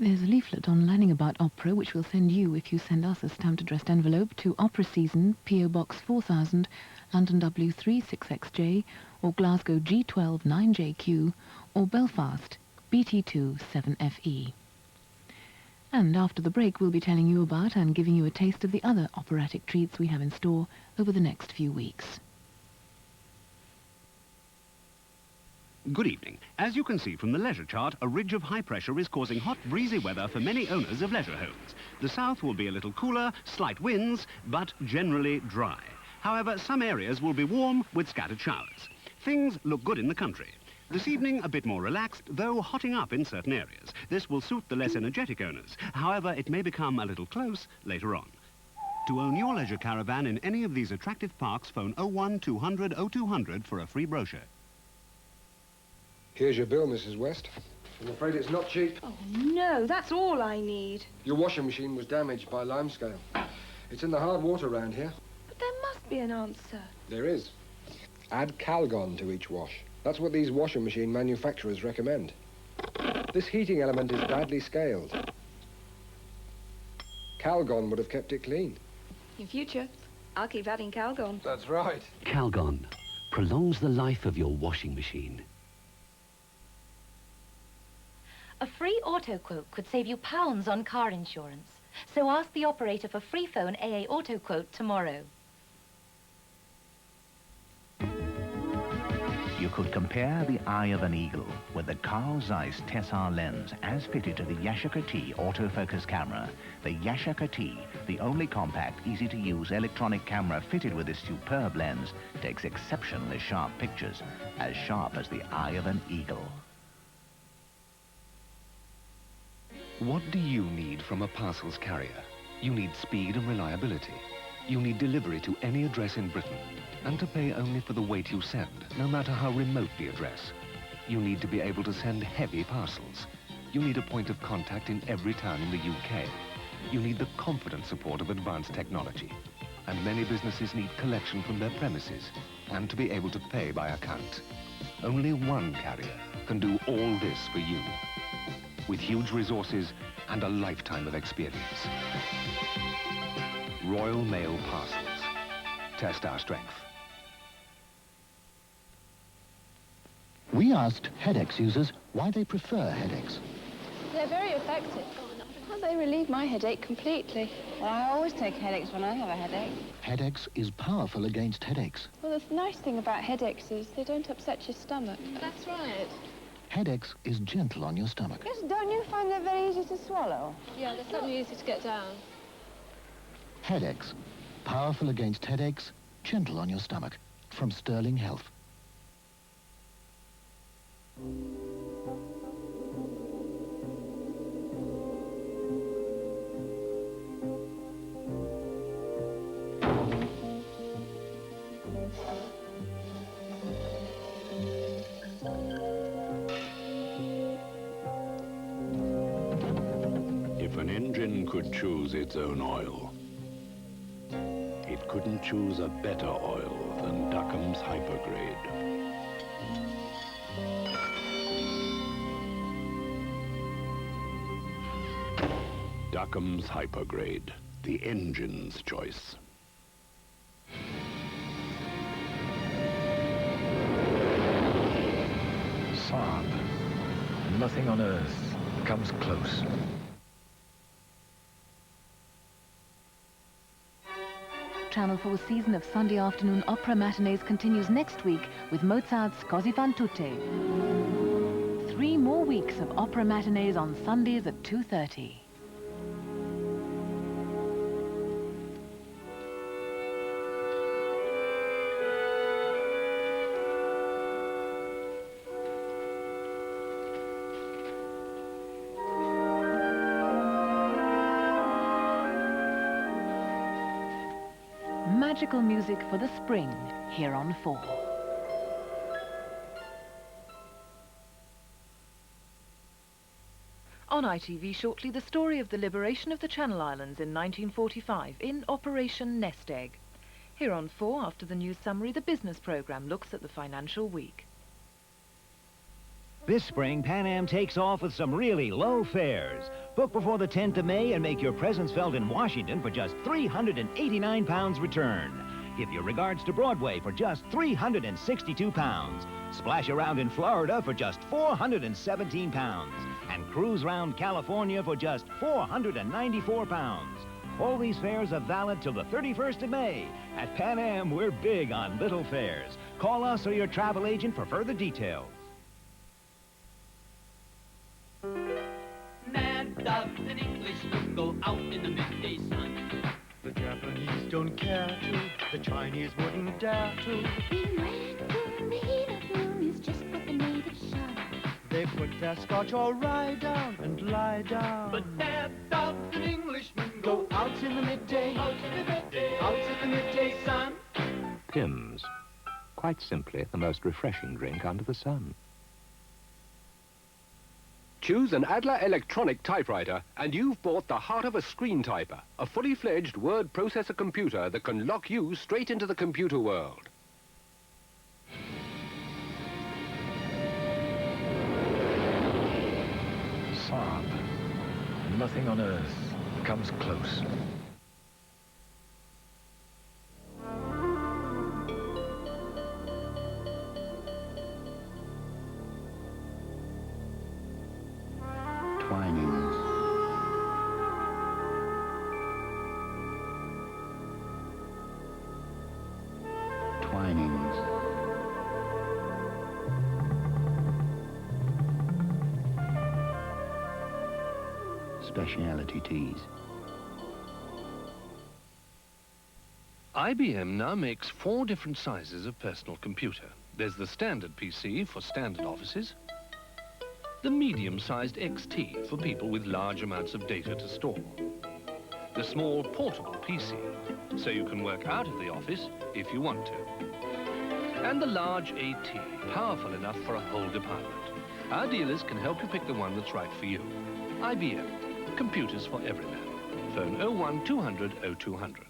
There's a leaflet on learning about opera which we'll send you if you send us a stamped addressed envelope to Opera Season, PO Box 4000, London W36XJ, or Glasgow G12 9JQ, or Belfast BT2 7FE. And after the break, we'll be telling you about and giving you a taste of the other operatic treats we have in store over the next few weeks. Good evening. As you can see from the leisure chart, a ridge of high pressure is causing hot, breezy weather for many owners of leisure homes. The south will be a little cooler, slight winds, but generally dry. However, some areas will be warm with scattered showers. Things look good in the country. This evening, a bit more relaxed, though hotting up in certain areas. This will suit the less energetic owners. However, it may become a little close later on. To own your leisure caravan in any of these attractive parks, phone 01 200 0200 for a free brochure. Here's your bill, Mrs. West. I'm afraid it's not cheap. Oh, no, that's all I need. Your washing machine was damaged by limescale. It's in the hard water around here. But there must be an answer. There is. Add Calgon to each wash. That's what these washing machine manufacturers recommend. This heating element is badly scaled. Calgon would have kept it clean. In future, I'll keep adding Calgon. That's right. Calgon prolongs the life of your washing machine. A free auto quote could save you pounds on car insurance. So ask the operator for free phone AA auto quote tomorrow. You could compare the eye of an eagle with the Carl Zeiss Tessar lens as fitted to the Yashica T autofocus camera. The Yashica T, the only compact, easy-to-use electronic camera fitted with this superb lens, takes exceptionally sharp pictures, as sharp as the eye of an eagle. What do you need from a parcels carrier? You need speed and reliability. You need delivery to any address in Britain, and to pay only for the weight you send, no matter how remote the address. You need to be able to send heavy parcels. You need a point of contact in every town in the UK. You need the confident support of advanced technology. And many businesses need collection from their premises, and to be able to pay by account. Only one carrier can do all this for you, with huge resources and a lifetime of experience. Royal Mail Parcels. Test our strength. We asked Headaches users why they prefer Headaches. They're very effective. They relieve my headache completely. Well, I always take Headaches when I have a headache. Headaches is powerful against headaches. Well, the nice thing about Headaches is they don't upset your stomach. That's right. Headaches is gentle on your stomach. Yes, don't you find they're very easy to swallow? Yeah, they're certainly easy to get down. Headaches, powerful against headaches, gentle on your stomach. From Sterling Health. If an engine could choose its own oil, it couldn't choose a better oil than Duckham's Hypergrade. Duckham's Hypergrade, the engine's choice. Saab. Nothing on earth comes close. Channel 4's season of Sunday afternoon opera matinees continues next week with Mozart's Così fan tutte. 3 more weeks of opera matinees on Sundays at 2:30. Magical music for the spring, here on 4. On ITV shortly, the story of the liberation of the Channel Islands in 1945 in Operation Nest Egg. Here on 4, after the news summary, the business programme looks at the financial week. This spring, Pan Am takes off with some really low fares. Book before the 10th of May and make your presence felt in Washington for just £389 return. Give your regards to Broadway for just £362. Splash around in Florida for just £417. And cruise round California for just £494. All these fares are valid till the 31st of May. At Pan Am, we're big on little fares. Call us or your travel agent for further details. Mad dogs and Englishmen go out in the midday sun. The Japanese don't care to, the Chinese wouldn't dare to. Being wrapped in the heat of room is just what the natives shun. They put their scotch all right down and lie down. But mad dogs and Englishmen go out in the midday, out in the midday, out in the midday sun. Pimm's. Quite simply, the most refreshing drink under the sun. Choose an Adler electronic typewriter and you've bought the heart of a screen typer, a fully fledged word processor computer that can lock you straight into the computer world. Saab. Nothing on Earth comes close. Twinings. Twinings. Speciality teas. IBM now makes 4 different sizes of personal computer. There's the standard PC for standard offices, the medium-sized XT for people with large amounts of data to store, the small portable PC, so you can work out of the office if you want to, and the large AT, powerful enough for a whole department. Our dealers can help you pick the one that's right for you. IBM, computers for every man. Phone 01 200 0200.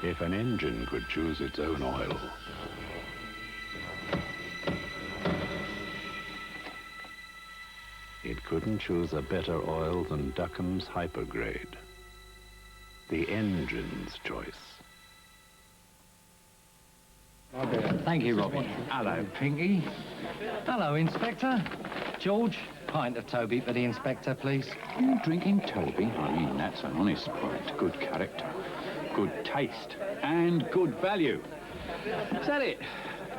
If an engine could choose its own oil, it couldn't choose a better oil than Duckham's Hypergrade. The engine's choice. Thank you, Robin. Hello, Pinky. Hello, Inspector. George, pint of Toby for the Inspector, please. You drinking Toby? I mean, that's an honest pint. Good character, good taste, and good value. Is that it?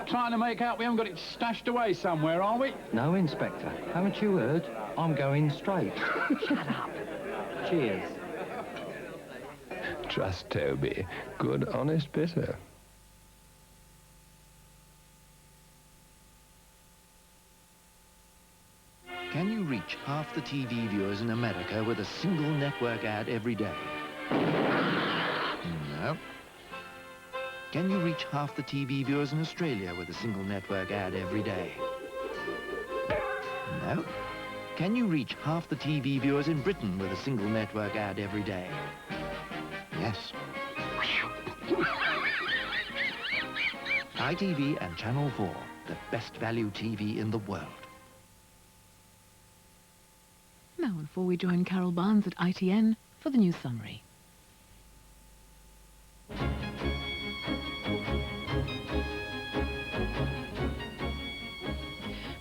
Trying to make out we haven't got it stashed away somewhere, are we? No, Inspector. Haven't you heard? I'm going straight. Shut up. Cheers. Trust Toby. Good, honest bitter. Can you reach half the TV viewers in America with a single network ad every day? No. Can you reach half the TV viewers in Australia with a single network ad every day? No. Can you reach half the TV viewers in Britain with a single network ad every day? Yes. ITV and Channel 4, the best value TV in the world. Now, before we join Carol Barnes at ITN for the news summary.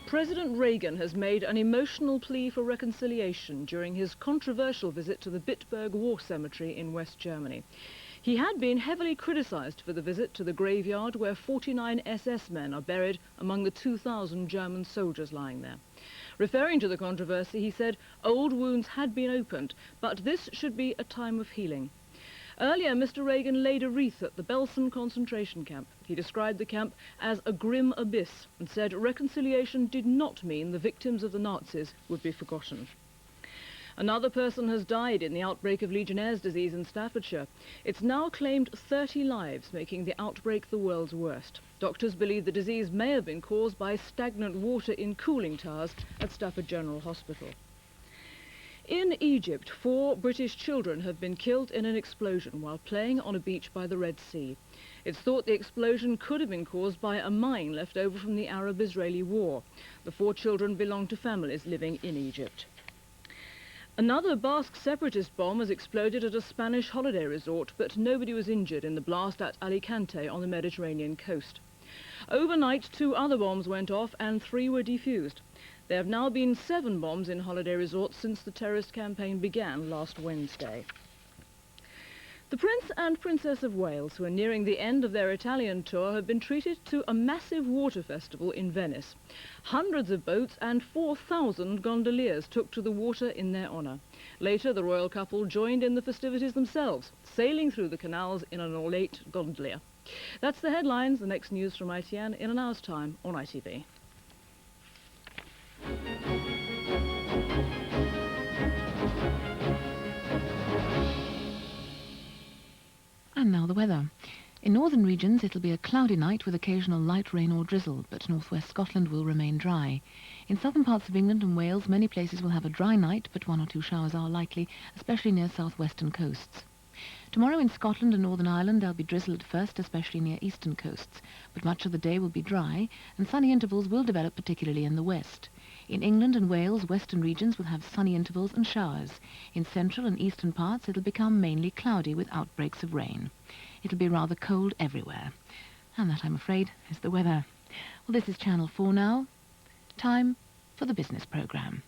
President Reagan has made an emotional plea for reconciliation during his controversial visit to the Bitburg War Cemetery in West Germany. He had been heavily criticized for the visit to the graveyard where 49 SS men are buried among the 2,000 German soldiers lying there. Referring to the controversy, he said old wounds had been opened, but this should be a time of healing. Earlier, Mr. Reagan laid a wreath at the Belsen concentration camp. He described the camp as a grim abyss and said reconciliation did not mean the victims of the Nazis would be forgotten. Another person has died in the outbreak of Legionnaire's disease in Staffordshire. It's now claimed 30 lives, making the outbreak the world's worst. Doctors believe the disease may have been caused by stagnant water in cooling towers at Stafford General Hospital. In Egypt, 4 British children have been killed in an explosion while playing on a beach by the Red Sea. It's thought the explosion could have been caused by a mine left over from the Arab-Israeli war. The 4 children belong to families living in Egypt. Another Basque separatist bomb has exploded at a Spanish holiday resort, but nobody was injured in the blast at Alicante on the Mediterranean coast. Overnight, 2 other bombs went off and 3 were defused. There have now been 7 bombs in holiday resorts since the terrorist campaign began last Wednesday. The Prince and Princess of Wales, who are nearing the end of their Italian tour, have been treated to a massive water festival in Venice. Hundreds of boats and 4,000 gondoliers took to the water in their honour. Later, the royal couple joined in the festivities themselves, sailing through the canals in an ornate gondolier. That's the headlines. The next news from ITN in an hour's time on ITV. And now the weather. In northern regions, it'll be a cloudy night with occasional light rain or drizzle, but northwest Scotland will remain dry. In southern parts of England and Wales, many places will have a dry night, but 1 or 2 showers are likely, especially near southwestern coasts. Tomorrow in Scotland and Northern Ireland, there'll be drizzle at first, especially near eastern coasts, but much of the day will be dry, and sunny intervals will develop, particularly in the west. In England and Wales, western regions will have sunny intervals and showers. In central and eastern parts, it'll become mainly cloudy with outbreaks of rain. It'll be rather cold everywhere. And that, I'm afraid, is the weather. Well, this is Channel 4 now. Time for the business programme.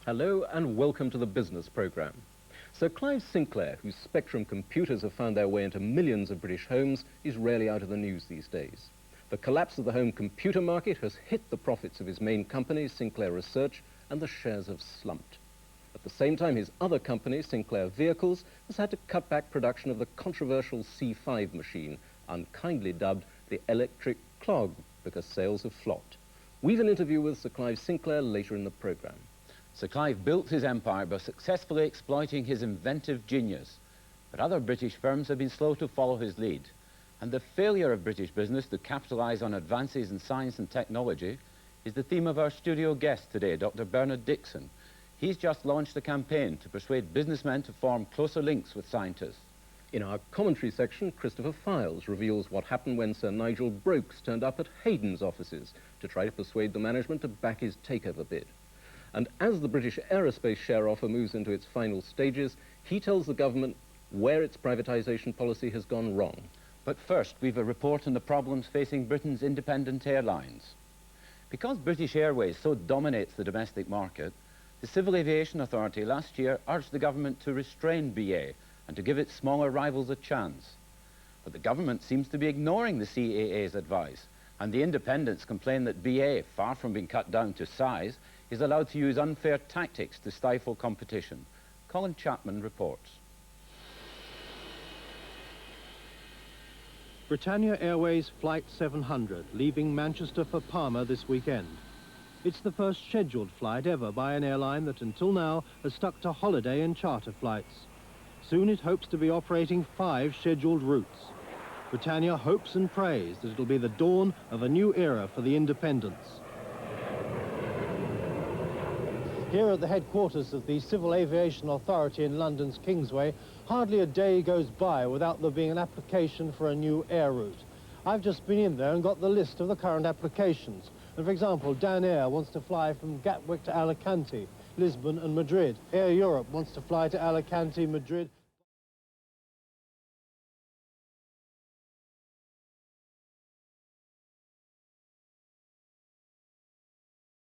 Hello and welcome to the business programme. Sir Clive Sinclair, whose Spectrum computers have found their way into millions of British homes, is rarely out of the news these days. The collapse of the home computer market has hit the profits of his main company, Sinclair Research, and the shares have slumped. At the same time, his other company, Sinclair Vehicles, has had to cut back production of the controversial C5 machine, unkindly dubbed the electric clog, because sales have flopped. We've an interview with Sir Clive Sinclair later in the programme. Sir Clive built his empire by successfully exploiting his inventive genius, but other British firms have been slow to follow his lead. And the failure of British business to capitalise on advances in science and technology is the theme of our studio guest today, Dr. Bernard Dixon. He's just launched a campaign to persuade businessmen to form closer links with scientists. In our commentary section, Christopher Files reveals what happened when Sir Nigel Brokes turned up at Hayden's offices to try to persuade the management to back his takeover bid. And as the British aerospace share offer moves into its final stages, he tells the government where its privatisation policy has gone wrong. But first, we've a report on the problems facing Britain's independent airlines. Because British Airways so dominates the domestic market, the Civil Aviation Authority last year urged the government to restrain BA and to give its smaller rivals a chance. But the government seems to be ignoring the CAA's advice, and the independents complain that BA, far from being cut down to size, is allowed to use unfair tactics to stifle competition. Colin Chapman reports. Britannia Airways Flight 700, leaving Manchester for Palma this weekend. It's the first scheduled flight ever by an airline that until now has stuck to holiday and charter flights. Soon it hopes to be operating 5 scheduled routes. Britannia hopes and prays that it'll be the dawn of a new era for the independents. Here at the headquarters of the Civil Aviation Authority in London's Kingsway, hardly a day goes by without there being an application for a new air route. I've just been in there and got the list of the current applications. And for example, Dan Air wants to fly from Gatwick to Alicante, Lisbon and Madrid. Air Europe wants to fly to Alicante, Madrid.